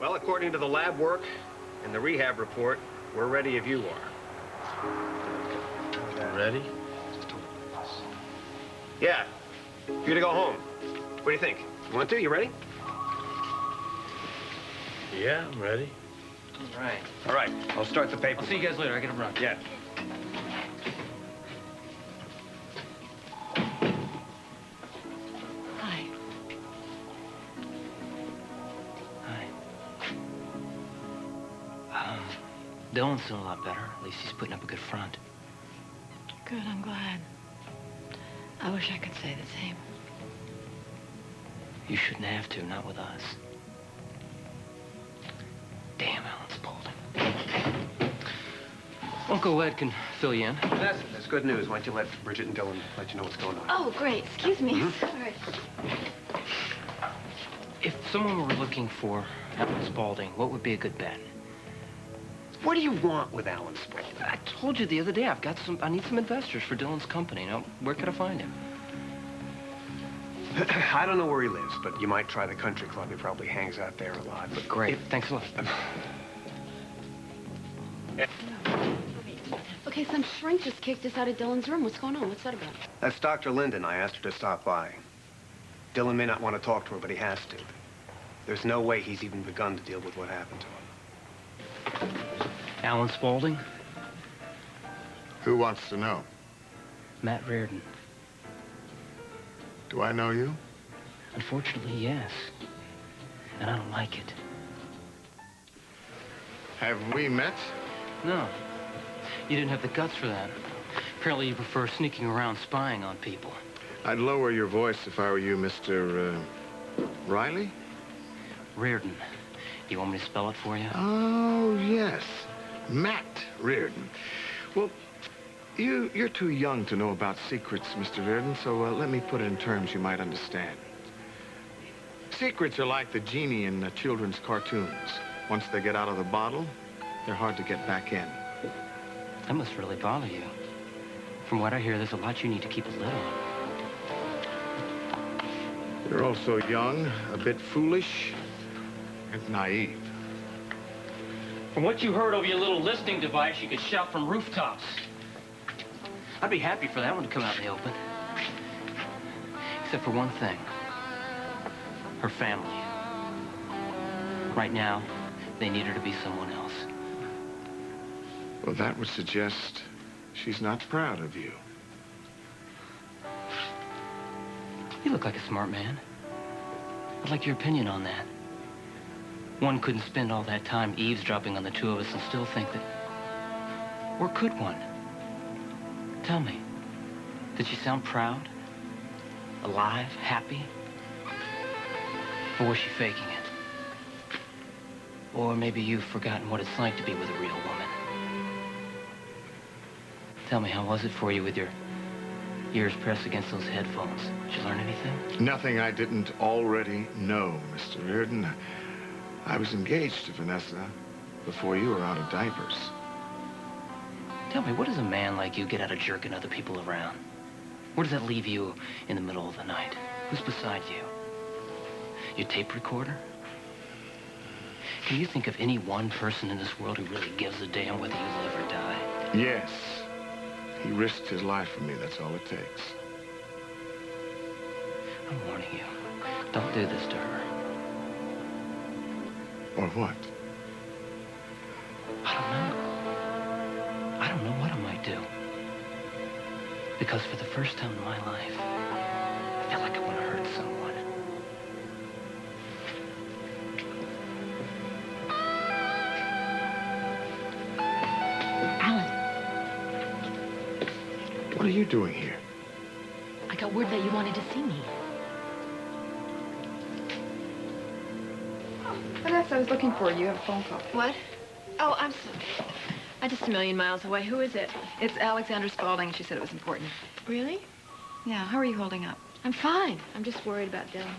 Well, according to the lab work and the rehab report, we're ready if you are. Ready? Yeah. You're gonna go home. What do you think? You want to? You ready? Yeah, I'm ready. All right. All right. I'll start the paper. I'll see you guys later. I gotta run. Yeah. Hi. Hi. Dylan's doing a lot better. At least he's putting up a good front. Good, I'm glad. I wish I could say the same. You shouldn't have to, not with us. Damn, Alan Spaulding. Uncle Ed can fill you in. That's good news. Why don't you let Bridget and Dylan let you know what's going on? Oh, great. Excuse me. All right. If someone were looking for Alan Spaulding, what would be a good bet? What do you want with Alan Spaulding? I told you the other day, I need some investors for Dylan's company. Now, where could I find him? I don't know where he lives, but you might try the country club. He probably hangs out there a lot. But Great. Thanks a lot. Okay, some shrink just kicked us out of Dylan's room. What's going on? What's that about? That's Dr. Linden. I asked her to stop by. Dylan may not want to talk to her, but he has to. There's no way he's even begun to deal with what happened to him. Alan Spaulding? Who wants to know? Matt Reardon. Do I know you? Unfortunately, yes. And I don't like it. Have we met? No. You didn't have the guts for that. Apparently you prefer sneaking around spying on people. I'd lower your voice if I were you, Mr. Riley? Reardon. You want me to spell it for you? Oh, yes. Matt Reardon. Well, you're too young to know about secrets, Mr. Reardon, so let me put it in terms you might understand. Secrets are like the genie in children's cartoons. Once they get out of the bottle, they're hard to get back in. That must really bother you. From what I hear, there's a lot you need to keep a lid on. You're also young, a bit foolish, and naive. From what you heard over your little listening device, you could shout from rooftops. I'd be happy for that one to come out in the open. Except for one thing. Her family. Right now, they need her to be someone else. Well, that would suggest she's not proud of you. You look like a smart man. I'd like your opinion on that. One couldn't spend all that time eavesdropping on the two of us and still think that... Or could one? Tell me, did she sound proud? Alive? Happy? Or was she faking it? Or maybe you've forgotten what it's like to be with a real woman. Tell me, how was it for you with your ears pressed against those headphones? Did you learn anything? Nothing I didn't already know, Mr. Reardon. I was engaged to Vanessa before you were out of diapers. Tell me, what does a man like you get out of jerking other people around? Where does that leave you in the middle of the night? Who's beside you? Your tape recorder? Can you think of any one person in this world who really gives a damn whether you live or die? Yes. He risked his life for me, that's all it takes. I'm warning you. Don't do this to her. Or what? I don't know. I don't know what I might do. Because for the first time in my life, I feel like I want to hurt someone. Alan, What are you doing here? I got word that you wanted to see me. Vanessa, I was looking for you. You have a phone call. What? Oh, I'm sorry. I'm just a million miles away. Who is it? It's Alexander Spaulding. She said it was important. Really? Yeah, how are you holding up? I'm fine. I'm just worried about Dylan.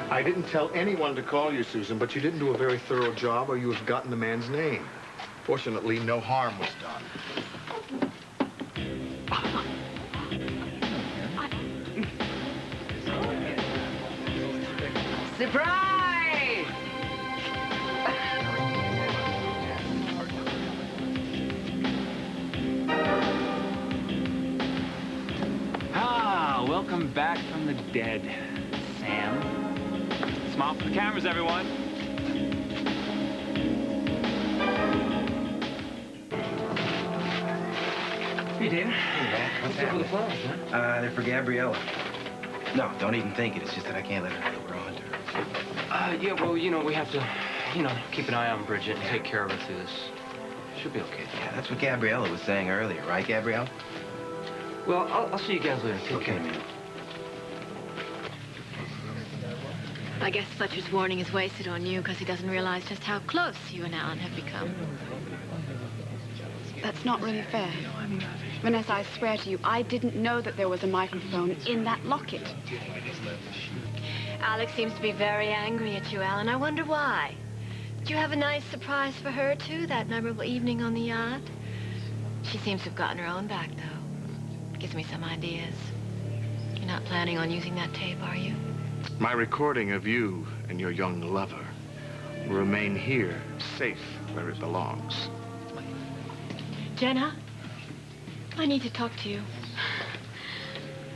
I didn't tell anyone to call you, Susan, but you didn't do a very thorough job or you would have gotten the man's name. Fortunately, no harm was done. Zip Surprise! Welcome back from the dead, Sam. Smile for the cameras, everyone. Hey, David. Hey, man. What's up with happening? the flowers, huh? They're for Gabriella. No, don't even think it. It's just that I can't let her know that we're on to her. Yeah, well, we have to, keep an eye on Bridget and take care of her through this. She'll be okay. Yeah, that's what Gabriella was saying earlier, right, Gabrielle? Well, I'll see you guys later. Take Okay, care. man. I guess Fletcher's warning is wasted on you because he doesn't realize just how close you and Alan have become. That's not really fair. Vanessa, I swear to you, I didn't know that there was a microphone in that locket. Alex seems to be very angry at you, Alan. I wonder why. Did you have a nice surprise for her, too, that memorable evening on the yacht? She seems to have gotten her own back, though. Gives me some ideas. You're not planning on using that tape, are you? My recording of you and your young lover will remain here, safe where it belongs. Jenna, I need to talk to you.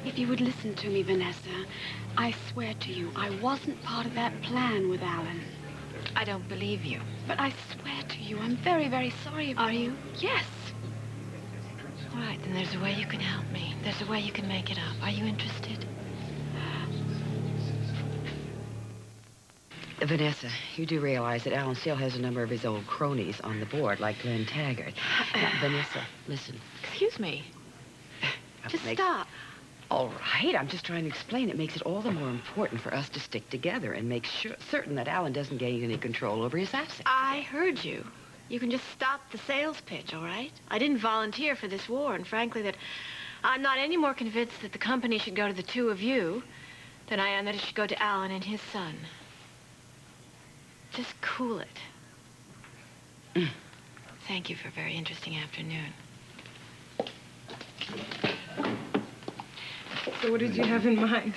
If you would listen to me, Vanessa, I swear to you, I wasn't part of that plan with Alan. I don't believe you. But I swear to you, I'm very, very sorry about it. Are you? Yes. All right, then there's a way you can help me. There's a way you can make it up. Are you interested? Vanessa, you do realize that Alan still has a number of his old cronies on the board, like Glenn Taggart. Now, Vanessa, listen. Excuse me. Just stop. All right, I'm just trying to explain. It makes it all the more important for us to stick together and make certain that Alan doesn't gain any control over his assets. I heard you. You can just stop the sales pitch, all right? I didn't volunteer for this war, and frankly, that I'm not any more convinced that the company should go to the two of you than I am that it should go to Alan and his son. Just cool it. Thank you for a very interesting afternoon. So what did you have in mind?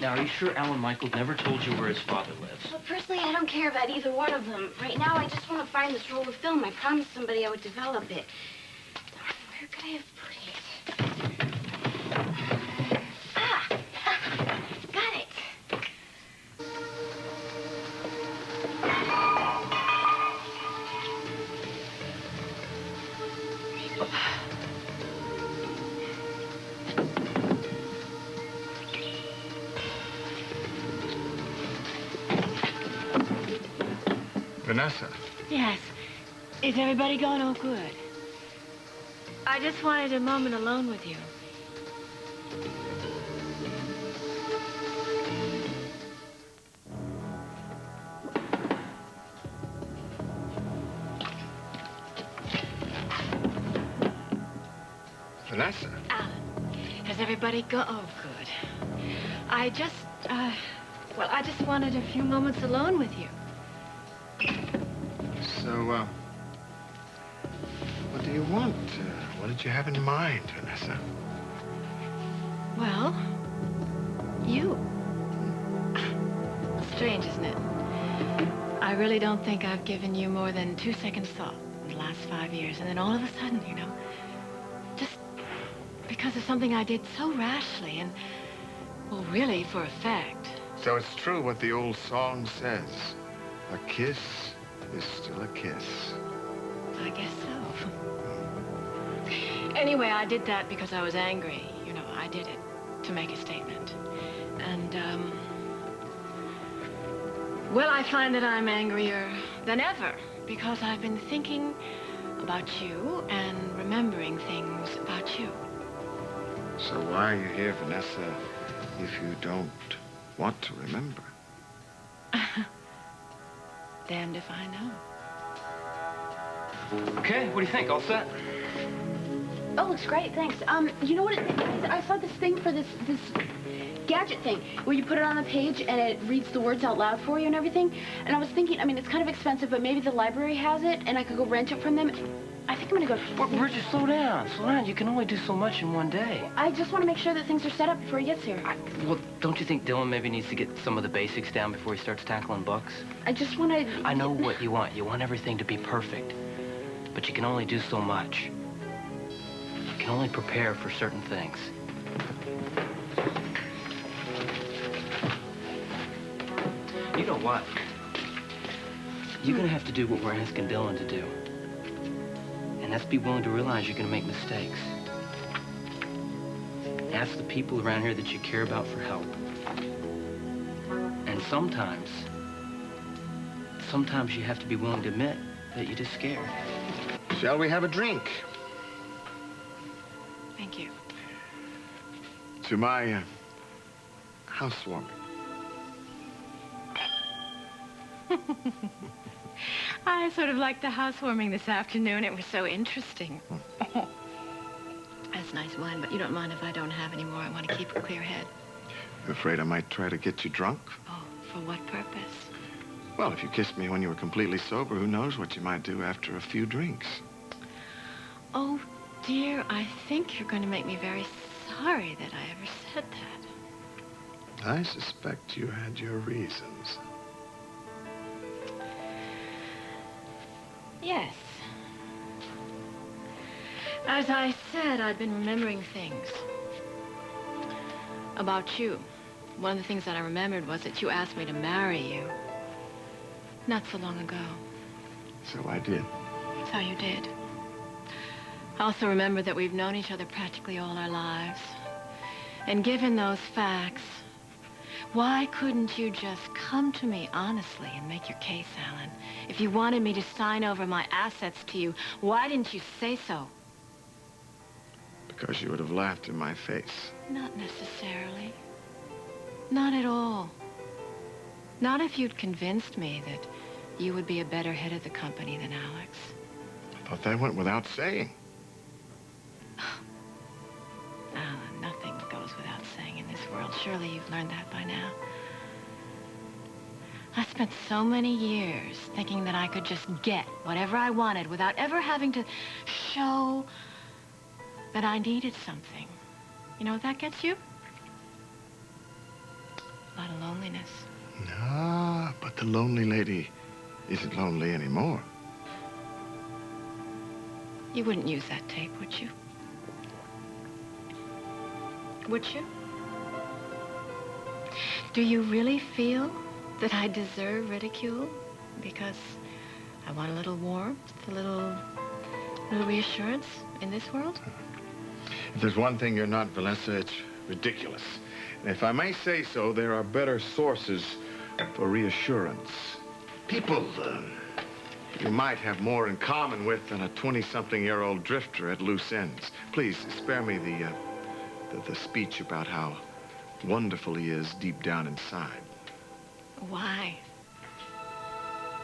Now, are you sure Alan Michaels never told you where his father lives? Well, personally, I don't care about either one of them. Right now, I just want to find this roll of film. I promised somebody I would develop it. Where could I have put it? Ah! Got it. Vanessa. Yes. Is everybody going? Oh, good. I just wanted a moment alone with you. Vanessa. Alan, does everybody go? Oh, good. I just wanted a few moments alone with you. So, what do you want? What did you have in mind, Vanessa? Well, you. Strange, isn't it? I really don't think I've given you more than 2 seconds thought in the last 5 years. And then all of a sudden, just because of something I did so rashly and, well, really for effect. So it's true what the old song says. A kiss is still a kiss. I guess so. Anyway, I did that because I was angry. I did it to make a statement. And, well, I find that I'm angrier than ever because I've been thinking about you and remembering things about you. So why are you here, Vanessa, if you don't want to remember? Damned if I know. Okay, what do you think? All set? Oh, looks great, thanks. You know what it is? I saw this thing for this gadget thing where you put it on the page and it reads the words out loud for you and everything. And I was thinking, it's kind of expensive, but maybe the library has it and I could go rent it from them. I think I'm gonna go. Bridget, slow down. Slow down. You can only do so much in one day. I just want to make sure that things are set up before he gets here. Well, don't you think Dylan maybe needs to get some of the basics down before he starts tackling books? I just want to... I know what you want. You want everything to be perfect. But you can only do so much. You can only prepare for certain things. You know what? You're gonna have to do what we're asking Dylan to do. And that's be willing to realize you're gonna make mistakes. Ask the people around here that you care about for help. And sometimes you have to be willing to admit that you're just scared. Shall we have a drink? Thank you. To my housewarming. I sort of liked the housewarming this afternoon. It was so interesting. That's nice wine, but you don't mind if I don't have any more. I want to keep a clear head. I'm afraid I might try to get you drunk. Oh, for what purpose? Well, if you kissed me when you were completely sober, who knows what you might do after a few drinks. Oh, dear, I think you're going to make me very sorry that I ever said that. I suspect you had your reasons. Yes. As I said, I'd been remembering things about you. One of the things that I remembered was that you asked me to marry you not so long ago. So I did. So you did. I also remember that we've known each other practically all our lives. And given those facts, why couldn't you just come to me honestly and make your case, Alan? If you wanted me to sign over my assets to you, why didn't you say so? Because you would have laughed in my face. Not necessarily. Not at all. Not if you'd convinced me that you would be a better head of the company than Alex. I thought that went without saying. Alan, nothing goes without saying in this world. Surely you've learned that by now. I spent so many years thinking that I could just get whatever I wanted without ever having to show that I needed something. You know what that gets you? A lot of loneliness. Ah, but the lonely lady isn't lonely anymore. You wouldn't use that tape, would you? Would you? Do you really feel that I deserve ridicule? Because I want a little warmth, a little reassurance in this world? If there's one thing you're not, Vanessa, it's ridiculous. And if I may say so, there are better sources for reassurance. People you might have more in common with than a 20-something-year-old drifter at loose ends. Please, spare me the speech about how wonderful he is deep down inside. Why?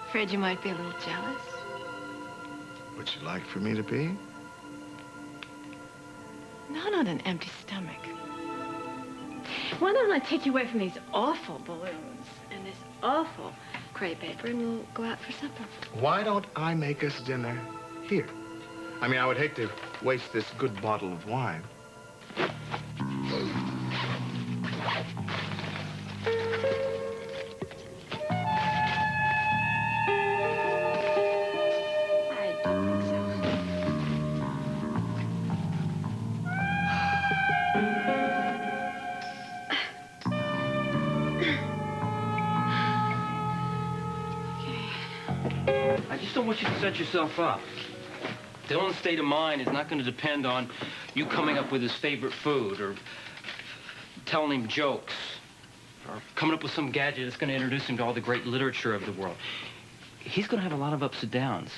Afraid you might be a little jealous? Would you like for me to be? Not on an empty stomach. Why don't I take you away from these awful balloons and this awful crepe paper and we'll go out for supper? Why don't I make us dinner here? I mean, I would hate to waste this good bottle of wine. I just don't want you to set yourself up. Dylan's state of mind is not going to depend on you coming up with his favorite food or telling him jokes or coming up with some gadget that's going to introduce him to all the great literature of the world. He's going to have a lot of ups and downs,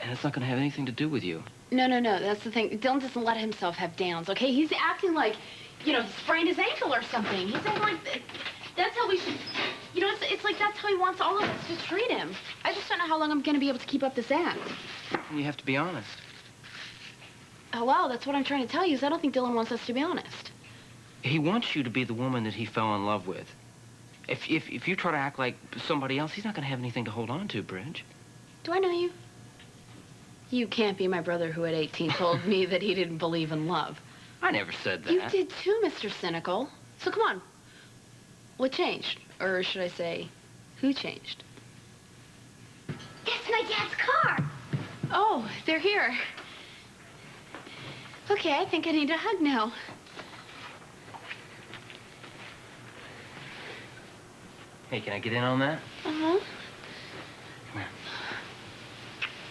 and it's not going to have anything to do with you. No, that's the thing. Dylan doesn't let himself have downs, okay? He's acting like, you know, he sprained his ankle or something. He's acting like, that's how we should, you know, it's like that's how he wants all of us to treat him. I just don't know how long I'm going to be able to keep up this act. You have to be honest. Oh, well, that's what I'm trying to tell you, is I don't think Dylan wants us to be honest. He wants you to be the woman that he fell in love with. If you try to act like somebody else, he's not going to have anything to hold on to, Bridge. Do I know you? You can't be my brother who at 18 told me that he didn't believe in love. I never said that. You did too, Mr. Cynical. So come on. What changed? Or should I say, who changed? It's my dad's car. Oh, they're here. Okay, I think I need a hug now. Hey, can I get in on that? Uh-huh. Come here.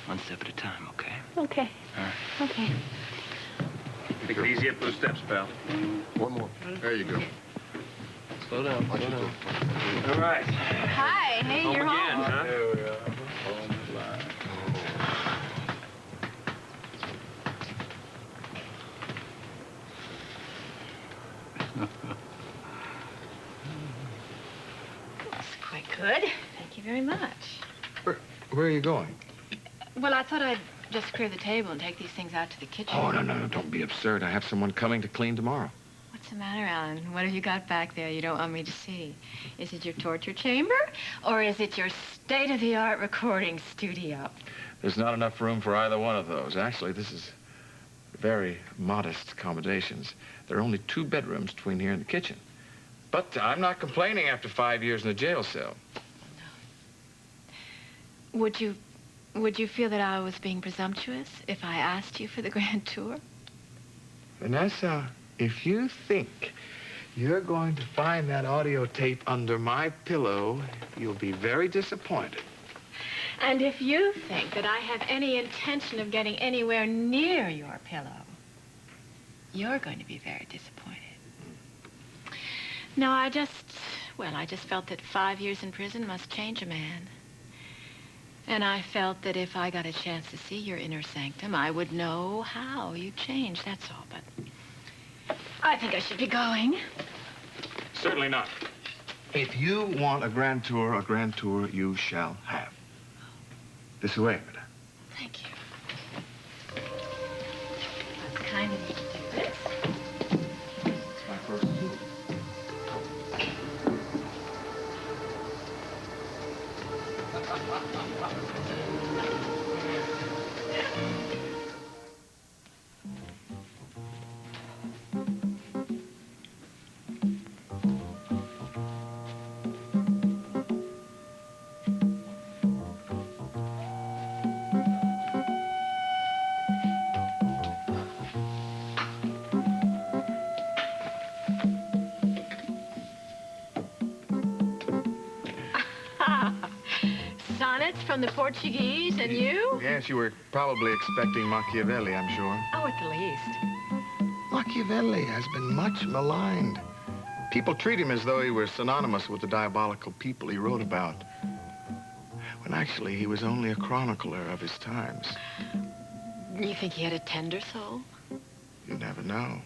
One step at a time, okay? Okay. All right. Okay. Take it easy up those steps, pal. One more. There you go. Slow down. Slow down. All right. Hi. Hey, Home you're again, home. huh? There we are. Home is live. That's quite good. Thank you very much. Where are you going? Well, I thought I'd just clear the table and take these things out to the kitchen. Oh, no, don't be absurd. I have someone coming to clean tomorrow. What's the matter, Alan? What have you got back there you don't want me to see? Is it your torture chamber, or is it your state-of-the-art recording studio? There's not enough room for either one of those. Actually, this is very modest accommodations. There are only 2 bedrooms between here and the kitchen. But I'm not complaining after 5 years in a jail cell. Would you feel that I was being presumptuous if I asked you for the grand tour? Vanessa, if you think you're going to find that audio tape under my pillow, you'll be very disappointed. And if you think that I have any intention of getting anywhere near your pillow, you're going to be very disappointed. No, I just felt that 5 years in prison must change a man. And I felt that if I got a chance to see your inner sanctum, I would know how you changed, that's all. But I think I should be going. Certainly not. If you want a grand tour you shall have. This way, madam. Thank you. That's kind of you to do this. It's my first tour. Sonnets from the Portuguese, and you? Yes, you were probably expecting Machiavelli, I'm sure. Oh, at the least. Machiavelli has been much maligned. People treat him as though he were synonymous with the diabolical people he wrote about, when actually he was only a chronicler of his times. You think he had a tender soul? You never know.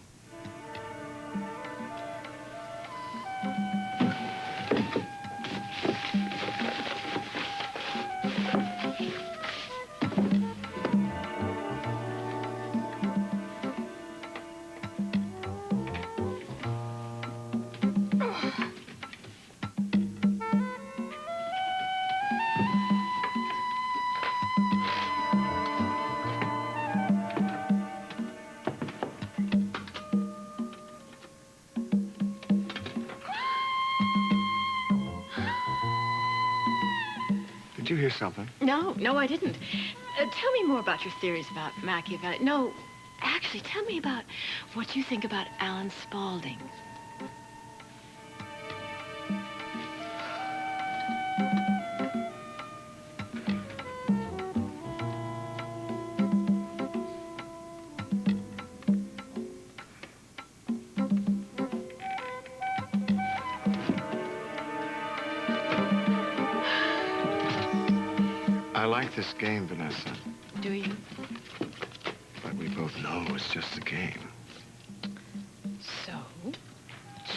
Did you hear something? No, I didn't. Tell me more about your theories about Machiavelli. No, actually, tell me about what you think about Alan Spaulding. I like this game, Vanessa, Do you? but we both know it's just a game. So?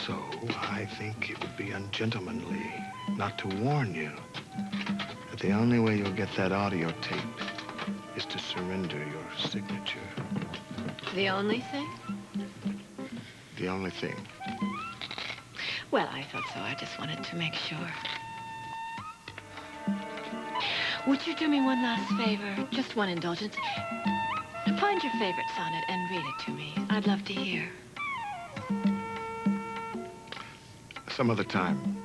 So I think it would be ungentlemanly not to warn you that the only way you'll get that audio tape is to surrender your signature. The only thing? The only thing. Well, I thought so. I just wanted to make sure. Would you do me one last favor? Just one indulgence. Find your favorite sonnet and read it to me. I'd love to hear. Some other time.